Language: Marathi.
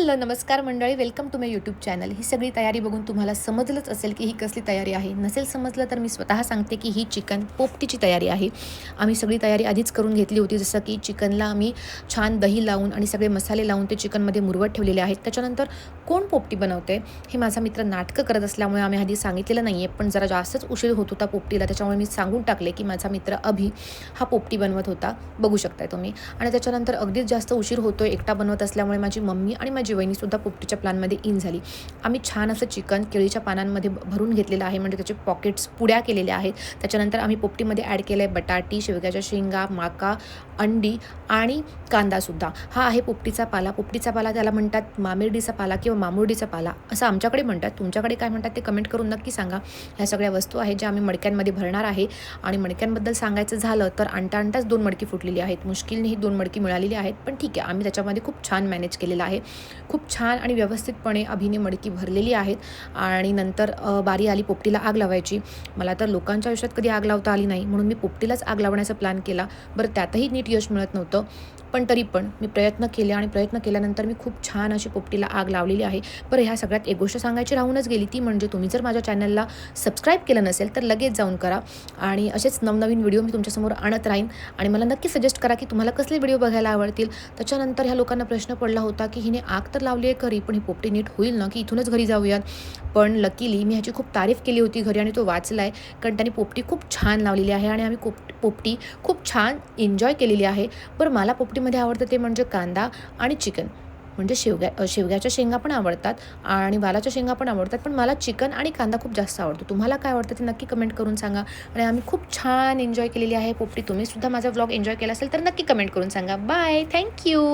हॅलो नमस्कार मंडळी, welcome to my YouTube channel. ही सगळी तयारी बघून तुम्हाला समजलंच असेल की ही कसली तयारी आहे. नसेल समजलं तर मी स्वतः सांगते की ही चिकन पोपटीची तयारी आहे. आम्ही सगळी तयारी आधीच करून घेतली होती. जसं की चिकनला आम्ही छान दही लावून आणि सगळे मसाले लावून ते चिकनमध्ये मुरवत ठेवलेले आहेत. त्याच्यानंतर कोण पोपटी बनवते हे माझा मित्र नाटकं करत असल्यामुळे आम्ही आधी सांगितलेलं नाही आहे, पण जरा जास्तच उशीर होत होता पोपटीला, त्याच्यामुळे मी सांगून टाकले की माझा मित्र अभि हा पोपटी बनवत होता, बघू शकताय तुम्ही. आणि त्याच्यानंतर अगदीच जास्त उशीर होतोय एकटा बनवत असल्यामुळे माझी मम्मी आणि माझी वहिनीसुद्धा पोपटीच्या प्लॅनमध्ये इन झाली. आम्ही छान असं चिकन केळीच्या पानांमध्ये भरून घेतलेलं आहे, म्हणजे त्याचे पॉकेट्स पुड्या केलेल्या आहेत. त्याच्यानंतर आम्ही पोपटीमध्ये ॲड केलं आहे बटाटी, शेवग्याच्या शेंगा, माका, अंडी आणि कांदासुद्धा. हा आहे पोपटीचा पाला. पोपटीचा पाला त्याला म्हणतात मामिर्डीचा पाला किंवा मामुर्डीचा पाला असं आमच्याकडे म्हणतात. तुमच्याकडे काय म्हणतात ते कमेंट करून नक्की सांगा. ह्या सगळ्या वस्तू आहेत ज्या आम्ही मडक्यांमध्ये भरणार आहे. आणि मडक्यांबद्दल सांगायचं झालं तर आणताच 2 मडकी फुटलेली आहेत. मुश्किलने ही 2 मडकी मिळालेली आहेत, पण ठीक आहे, आम्ही त्याच्यामध्ये खूप छान मॅनेज केलेलं आहे. खूप छान आणि व्यवस्थितपणे अभिने मडकी भरलेली आहेत. आणि नंतर बारी आली पोपटीला आग लावायची. मला तर लोकांच्या आयुष्यात कधी आग लावता आली नाही, म्हणून मी पोपटीलाच आग लावण्याचा प्लॅन केला. बरं, त्यातही नीट यश मिळत नव्हतं, पण तरी पण मी प्रयत्न केले आणि प्रयत्न केल्यानंतर मी खूप छान अशी पोपटीला आग लावलेली आहे. बरं, ह्या सगळ्यात एक गोष्ट सांगायची राहूनच गेली, ती म्हणजे तुम्ही जर माझ्या चॅनलला सबस्क्राईब केलं नसेल तर लगेच जाऊन करा. आणि असेच नवनवीन व्हिडिओ मी तुमच्यासमोर आणत राहीन. आणि मला नक्की सजेस्ट करा की तुम्हाला कसले व्हिडिओ बघायला आवडतील. त्याच्यानंतर ह्या लोकांना प्रश्न पडला होता की हिने आग तर लावली आहे घरी, पण ही पोपटी नीट होईल ना, की इथूनच घरी जाऊयात. पण लकीली मी ह्याची खूप तारीफ केली होती घरी आणि तो वाचला आहे, कारण त्याने पोपटी खूप छान लावलेली आहे आणि आम्ही पोपटी खूप छान एन्जॉय केलेली आहे. बरं, मला पोपटीमध्ये आवडतं ते म्हणजे कांदा आणि चिकन, म्हणजे शेवग्याच्या शेंगा पण आवडतात आणि वालाच्या शेंगा पण आवडतात, पण मला चिकन आणि कांदा खूप जास्त आवडतो. तुम्हाला काय आवडतं ते नक्की कमेंट करून सांगा. आणि आम्ही खूप छान एन्जॉय केलेली आहे पोपटी. तुम्हीसुद्धा माझा व्लॉग एन्जॉय केला असेल तर नक्की कमेंट करून सांगा. Bye, thank you.